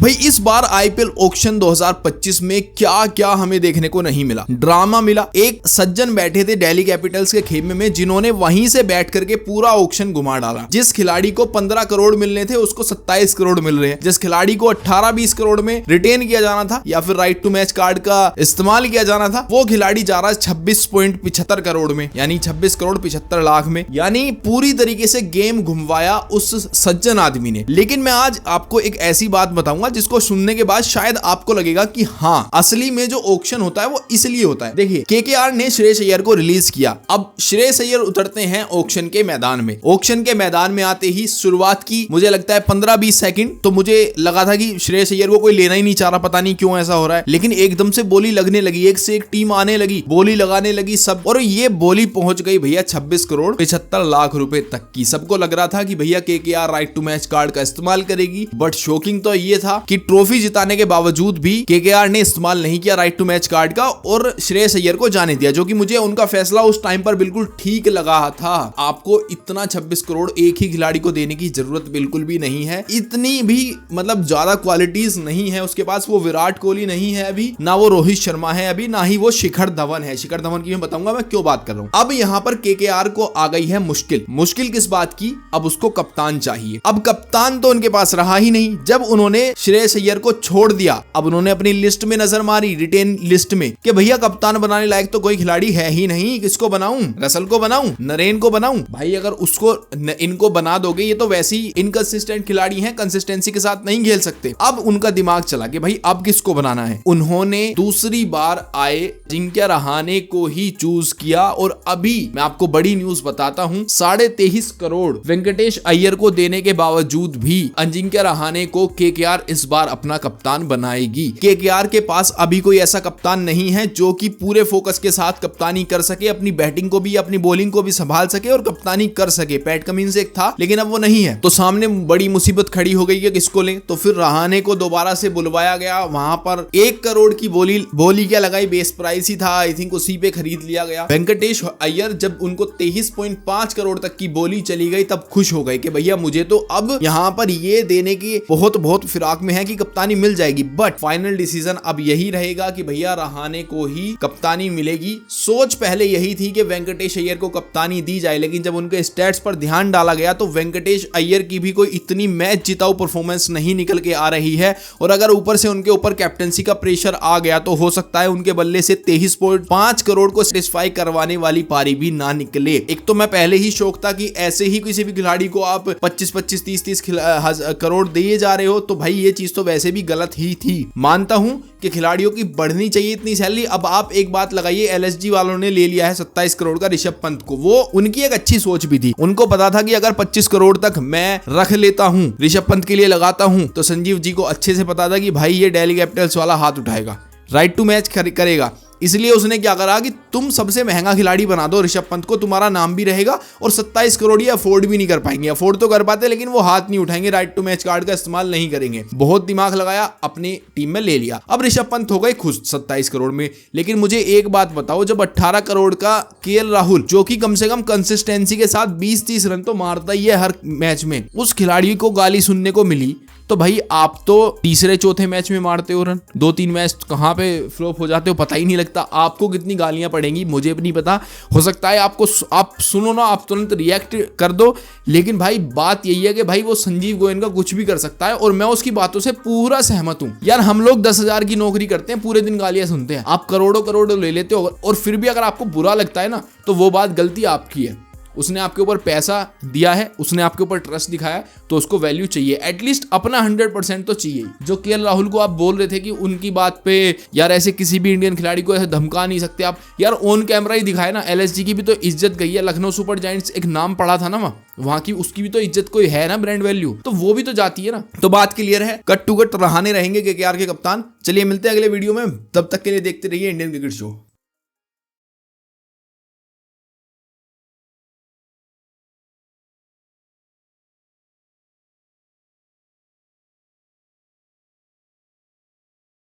भाई इस बार IPL auction 2025 में क्या क्या हमें देखने को नहीं मिला। ड्रामा मिला। एक सज्जन बैठे थे दिल्ली कैपिटल्स के खेमे में, जिन्होंने वहीं से बैठ करके पूरा ऑक्शन घुमा डाला। जिस खिलाड़ी को 15 करोड़ मिलने थे उसको 27 करोड़ मिल रहे हैं। जिस खिलाड़ी को 18-20 करोड़ में रिटेन किया जाना था या फिर राइट टू मैच कार्ड का इस्तेमाल किया जाना था, वो खिलाड़ी जा रहा है 26.75 करोड़ में, यानी 26 करोड़ 75 लाख में। यानी पूरी तरीके से गेम घुमवाया उस सज्जन आदमी ने। लेकिन मैं आज आपको एक ऐसी बात बताऊंगा जिसको सुनने के बाद शायद आपको लगेगा कि हाँ, असली में जो ऑक्शन होता है वो इसलिए होता है। देखिए, केकेआर ने श्रेयस अय्यर को रिलीज किया। अब श्रेयस अय्यर उतरते हैं ऑक्शन के मैदान में। ऑक्शन के मैदान में आते ही शुरुआत की मुझे लगता है 15-20 सेकंड तो मुझे लगा था कि श्रेयस अय्यर को कोई लेना ही नहीं चाह रहा, पता नहीं क्यों ऐसा हो रहा है। लेकिन एकदम से बोली लगने लगी, एक से एक टीम आने लगी, बोली लगाने लगी सब, और ये बोली पहुंच गई भैया 26 करोड़ 75 लाख रुपए तक की। सबको लग रहा था कि भैया KKR right to match card का इस्तेमाल करेगी। बट शॉकिंग तो ये था कि ट्रॉफी जिताने के बावजूद भी केकेआर ने इस्तेमाल नहीं किया राइट टू मैच कार्ड का और श्रेयस अय्यर को जाने दिया, जो कि मुझे उनका फैसला उस टाइम पर बिल्कुल ठीक लगा था। आपको इतना 26 करोड़ एक ही खिलाड़ी को देने की जरूरत बिल्कुल भी नहीं है। इतनी भी मतलब ज्यादा क्वालिटीज नहीं है उसके पास। वो विराट कोहली नहीं है अभी, ना वो रोहित शर्मा है अभी, ना ही वो शिखर धवन है। शिखर धवन की मैं बताऊंगा मैं क्यों बात कर रहा हूं। अब यहां पर केकेआर को आ गई है मुश्किल। मुश्किल किस बात की? अब उसको कप्तान चाहिए। अब कप्तान तो उनके पास रहा ही नहीं। जब उन्होंने श्रेयस अय्यर को छोड़ दिया, अब उन्होंने अपनी लिस्ट में नजर मारी, रिटेन लिस्ट में, कि भैया कप्तान बनाने लायक तो कोई खिलाड़ी है ही नहीं। किसको बनाऊं? रसल को बनाऊं? नरेन को बनाऊं? भाई अगर उसको इनको बना दोगे, ये तो वैसे ही इनकंसिस्टेंट खिलाड़ी हैं, कंसिस्टेंसी के साथ नहीं खेल सकते। अब उनका दिमाग चला कि भाई अब किसको बनाना है। उन्होंने दूसरी बार आए अजिंक्य रहाणे को ही चूज किया। और अभी मैं आपको बड़ी न्यूज बताता हूं, 23.5 करोड़ वेंकटेश अय्यर को देने के बावजूद भी अजिंक्य रहाणे को केकेआर इस बार अपना कप्तान बनाएगी। केकेआर के पास अभी कोई ऐसा कप्तान नहीं है जो कि पूरे फोकस के साथ कप्तानी कर सके, अपनी बैटिंग को भी अपनी बॉलिंग को भी संभाल सके और कप्तानी कर सके। पैट कमिंस एक था लेकिन अब वो नहीं है, तो सामने बड़ी मुसीबत खड़ी हो गई है किसको लें। तो फिर रहाणे को दोबारा से बुलवाया गया। वहां पर 1 करोड़ की बोली क्या लगाई, बेस प्राइस ही था, आई थिंक उसी पे खरीद लिया गया। वेंकटेश अय्यर जब उनको 23.5 करोड़ तक की बोली चली गई तब खुश हो गए कि भैया मुझे तो अब यहां पर ये देने की बहुत फिराक में है कि कप्तानी मिल जाएगी। बट फाइनल डिसीजन अब यही रहेगा कि भैया रहाणे को ही कप्तानी मिलेगी। सोच पहले यही थी कि वेंकटेश अय्यर को कप्तानी दी जाए, लेकिन जब उनके स्टैट्स पर ध्यान डाला गया तो वेंकटेश अय्यर की भी कोई इतनी मैच जिताऊ परफॉर्मेंस नहीं निकल के आ रही है। और अगर ऊपर से उनके ऊपर कैप्टनसी का प्रेशर आ गया तो हो सकता है उनके बल्ले से 23.5 करोड़ को सेटिस्फाई करवाने वाली पारी भी ना निकले। एक तो मैं पहले ही शौक था कि ऐसे ही किसी भी खिलाड़ी को आप 25-25 30-30 करोड़ दिए जा रहे हो, तो भाई ये चीज तो वैसे भी गलत ही थी। मानता हूं कि खिलाड़ियों की बढ़नी चाहिए इतनी सैलरी। अब आप एक बात लगाइए, एलएसजी वालों ने ले लिया है 27 करोड़ का ऋषभ पंत को। वो उनकी एक अच्छी सोच भी थी। उनको पता था कि अगर 25 करोड़ तक मैं रख लेता हूं, ऋषभ पंत के लिए लगाता हूं, तो संजीव जी को अच्छे से पता था कि भाई ये दिल्ली कैपिटल्स वाला हाथ उठाएगा, राइट टू मैच करेगा। इसलिए उसने क्या करा कि तुम सबसे महंगा खिलाड़ी बना दो ऋषभ पंत को, तुम्हारा नाम भी रहेगा और 27 करोड़ ये अफोर्ड भी नहीं कर पाएंगे। अफोर्ड तो कर पाते लेकिन वो हाथ नहीं उठाएंगे, राइट टू मैच कार्ड का इस्तेमाल नहीं करेंगे। बहुत दिमाग लगाया, अपनी टीम में ले लिया। अब ऋषभ पंत हो गए खुश 27 करोड़ में। लेकिन मुझे एक बात बताओ, जब 18 करोड़ का केएल राहुल, जो कि कम से कम कंसिस्टेंसी के साथ 20-30 रन तो मारता ही है हर मैच में, उस खिलाड़ी को गाली सुनने को मिली, तो भाई आप तो तीसरे चौथे मैच में मारते हो रन, 2-3 मैच कहां पे फ्लॉप हो जाते हो पता ही नहीं लगता। आपको कितनी गालियां पड़ेंगी मुझे भी नहीं पता। हो सकता है आप सुनो ना, आप तुरंत रिएक्ट कर दो, लेकिन भाई बात यही है कि भाई वो संजीव गोयन का कुछ भी कर सकता है और मैं उसकी बातों से पूरा सहमत हूं। यार हम लोग 10,000 की नौकरी करते हैं, पूरे दिन गालियां सुनते हैं, आप करोड़ों ले लेते हो और फिर भी अगर आपको बुरा लगता है ना, तो वो बात गलती आपकी है। उसने आपके ऊपर पैसा दिया है, उसने आपके ऊपर ट्रस्ट दिखाया, तो उसको वैल्यू चाहिए, एटलीस्ट अपना 100% तो चाहिए। जो केएल राहुल को आप बोल रहे थे कि उनकी बात पे यार ऐसे किसी भी इंडियन खिलाड़ी को ऐसे धमका नहीं सकते आप, यार ऑन कैमरा ही दिखाए ना। एलएसजी की भी तो इज्जत गई है, लखनऊ सुपर जायंट्स एक नाम पड़ा था ना वहां की, उसकी भी तो इज्जत कोई है ना, ब्रांड वैल्यू, तो वो भी तो जाती है ना। तो बात क्लियर है, कट टू कट रहाणे रहेंगे केकेआर के कप्तान। चलिए मिलते हैं अगले वीडियो में, तब तक के लिए देखते रहिए इंडियन क्रिकेट शो।